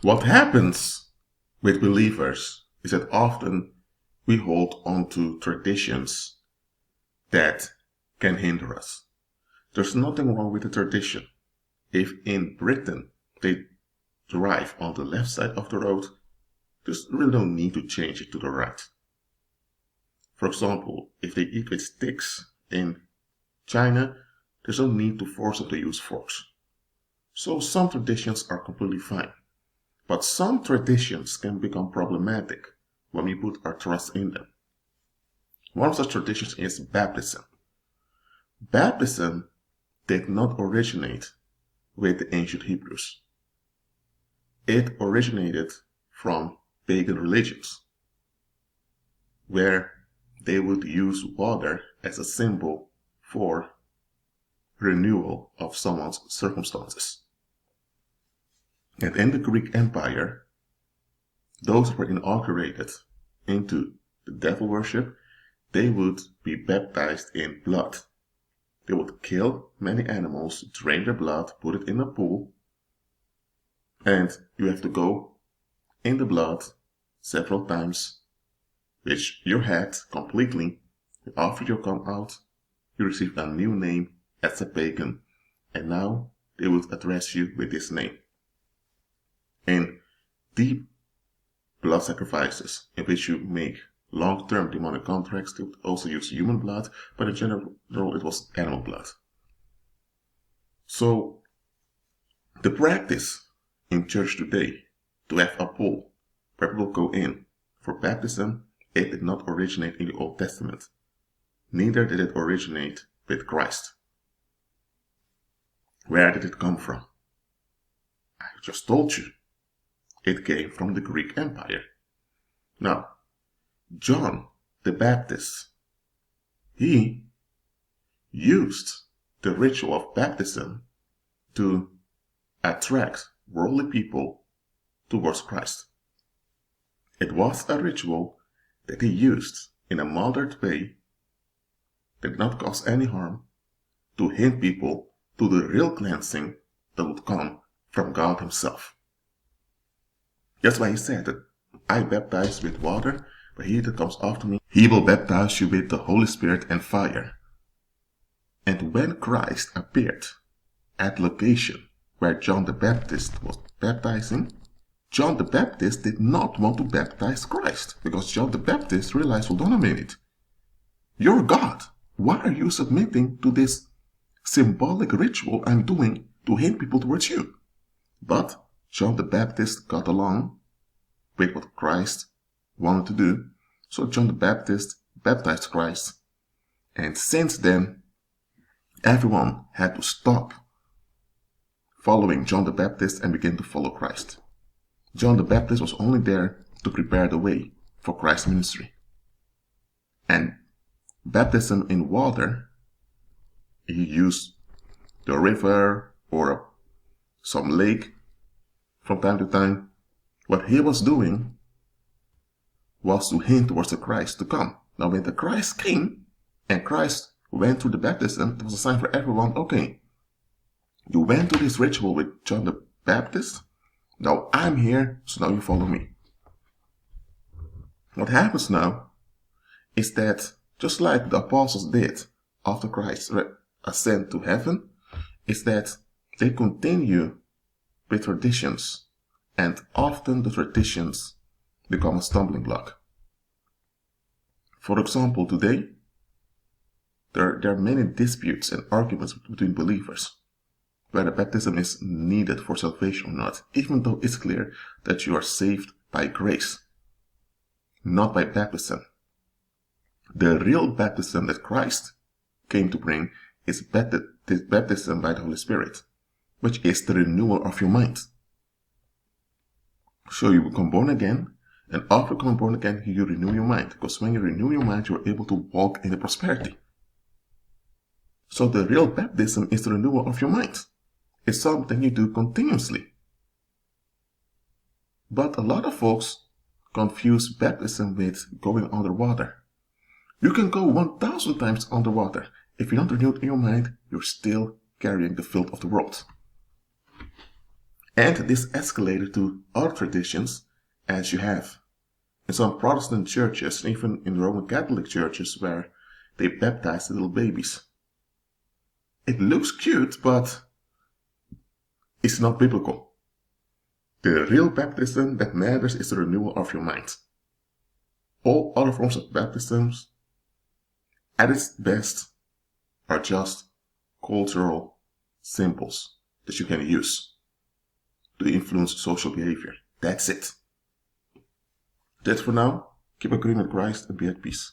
What happens with believers is that often we hold on to traditions that can hinder us. There's nothing wrong with a tradition. If in Britain they drive on the left side of the road, there's really no need to change it to the right. For example, if they eat with sticks in China, there's no need to force them to use forks. So some traditions are completely fine. But some traditions can become problematic when we put our trust in them. One of such traditions is baptism. Baptism did not originate with the ancient Hebrews. It originated from pagan religions, where they would use water as a symbol for renewal of someone's circumstances. And in the Greek Empire, those who were inaugurated into the devil worship, they would be baptized in blood. They would kill many animals, drain their blood, put it in a pool, and you have to go in the blood several times, which your head completely. After you come out, you receive a new name as a pagan, and now they would address you with this name. In deep blood sacrifices, in which you make long-term demonic contracts, they would also use human blood, but in general it was animal blood. So the practice in church today to have a pool where people go in for baptism, it did not originate in the Old Testament. Neither did it originate with Christ. Where did it come from? I just told you. It came from the Greek Empire. Now, John the Baptist, he used the ritual of baptism to attract worldly people towards Christ. It was a ritual that he used in a moderate way that did not cause any harm to hint people to the real cleansing that would come from God himself. That's why he said that I baptize with water, but he that comes after me, he will baptize you with the Holy Spirit and fire. And when Christ appeared at location where John the Baptist was baptizing, John the Baptist did not want to baptize Christ, because John the Baptist realized, hold on a minute, you're God. Why are you submitting to this symbolic ritual I'm doing to hint people towards you? But John the Baptist got along with what Christ wanted to do, so John the Baptist baptized Christ. And since then, everyone had to stop following John the Baptist and begin to follow Christ. John the Baptist was only there to prepare the way for Christ's ministry. And baptism in water, he used the river or some lake from time to time. What he was doing was to hint towards the Christ to come. Now when the Christ came and Christ went through the baptism, it was a sign for everyone, okay, you went through this ritual with John the Baptist, now I'm here, so now you follow me. What happens now is that, just like the apostles did after Christ ascended to heaven, is that they continue with traditions, and often the traditions become a stumbling block. For example, today, there are many disputes and arguments between believers whether baptism is needed for salvation or not, even though it's clear that you are saved by grace, not by baptism. The real baptism that Christ came to bring is baptism by the Holy Spirit, which is the renewal of your mind. So you become born again, and after becoming born again, you renew your mind, because when you renew your mind, you are able to walk in the prosperity. So the real baptism is the renewal of your mind. It's something you do continuously. But a lot of folks confuse baptism with going underwater. You can go 1,000 times underwater. If you're not renewed in your mind, you're still carrying the filth of the world. And this escalated to other traditions, as you have in some Protestant churches, even in Roman Catholic churches, where they baptize little babies. It looks cute, but it's not biblical. The real baptism that matters is the renewal of your mind. All other forms of baptisms, at its best, are just cultural symbols that you can use to influence social behavior. That's it. That's for now. Keep agreeing with Christ and be at peace.